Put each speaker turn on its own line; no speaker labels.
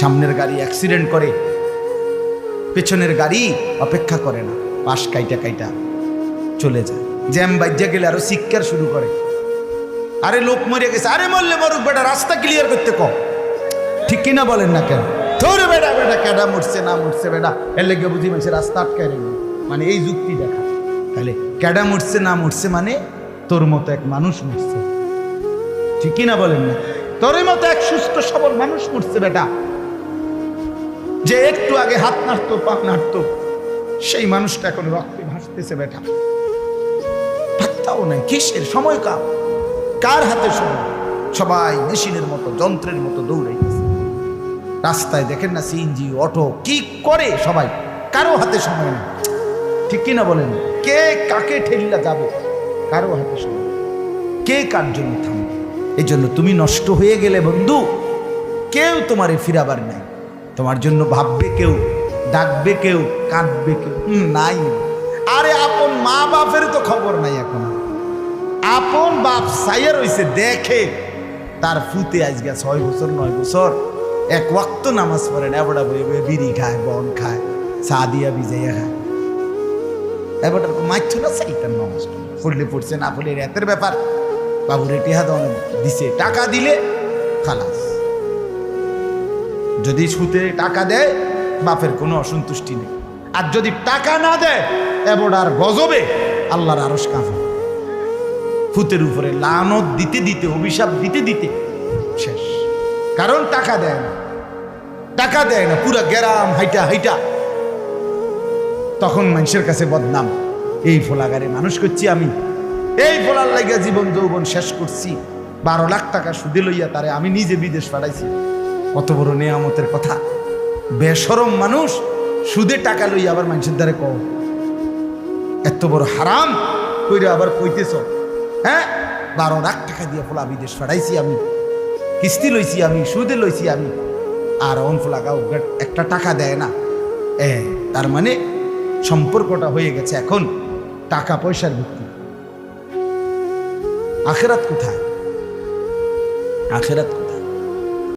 সামনের গাড়ি অ্যাক্সিডেন্ট করে, পেছনের গাড়ি অপেক্ষা করে না, পাশ কাইটা কাইটা চলে যায়। জ্যাম বাজ্যা গেলে আরো চিৎকার শুরু করে, আরে লোক মরে গেছে, আরে মরলে মরুক বেটা, রাস্তা ক্লিয়ার করতে কম। ঠিক কিনা বলেন না কেন? ধরে বেটা বেটা কেডা মরছে না মরছে বেটা, এর লেগে বুঝি মানুষ রাস্তা আটকায় রেখে, মানে এই যুক্তি দেখা। তাহলে কেডা মরছে না মরছে মানে তোর মতো এক মানুষ মরছে। ঠিক কিনা বলেন না? তোর মতো এক সুস্থ সবল মানুষ মরছে বেটা, যে একটু আগে হাত নাড়তো পা নাড়তো, সেই মানুষটা এখন রক্তে ভাসতেছে বেটা। পাত্তাও নাই, কিসের সময় কার হাতে সময়? সবাই মেশিনের মতো যন্ত্রের মতো দৌড়াইতেছে। রাস্তায় দেখেন না সিএনজি অটো কি করে সবাই, কারো হাতে সময় নেই। ঠিক কিনা বলেন? কে কাকে ঠেলিলা যাবে, কারো হাতে সময়, কে কার জন্য থামবে। এই জন্য তুমি নষ্ট হয়ে গেলে বন্ধু, কেউ তোমারে ফিরাবার নাই। তোমার জন্য ভাববে কেউ, ডাকবে কেউ, কাঁদবে কেউ নাই। আরে আপন মা বাপের তো খবর নাই এখন। আপন বাপ সাইয়ার হইছে, দেখে তার ফুতে আজকে 6 বছর 9 বছর এক ওয়াক্ত নামাজ পড়ে না, এবড়া বই বিড়ি খায়, বন খায়, চা দিয়া ভিজাইয়া খায়। এবার মাইছ না সাইটার নামাজ পড়লে পড়ছে, না পড়লে রাতের ব্যাপার। বাবুরে টিহা দিছে, টাকা দিলে খালাস। যদি সুতে টাকা দেয় বাপের কোনো অসন্তুষ্টি নেই, আর যদি টাকা না দেয় এবড়ার গজবে আল্লাহর আরশ কাঁপে। ফুতের উপরে লানত দিতে দিতে, অভিশাপ দিতে দিতে শেষ। কারণ টাকা দেয় না, টাকা দেয় না, পুরা গ্রাম হাইটা হাইটা তখন মানুষের কাছে বদনাম। এই ফোলাগারে মানুষ করছি আমি, এই ফোলার লাইগা জীবন যৌবন শেষ করছি, 12 লাখ টাকা সুদে লইয়া তারে আমি নিজে বিদেশ পাঠাইছি। কত বড় নেয়ামতের কথা। বেশরম মানুষ সুদে টাকা লইয়া আবার মানুষের দ্বারে কও, এত বড় হারাম কইরা আবার কইতেছ। হ্যাঁ, 12 লাখ টাকা দিয়ে ফোলা বিদেশ পাঠাইছি আমি, কিস্তি লইছি আমি, সুদে লইছি আমি, আর অন ফোলা গাও একটা টাকা দেয় না। তার মানে সম্পর্কটা হয়ে গেছে এখন টাকা পয়সার ভিত্তি। আখেরাত কোথায়? আখেরাত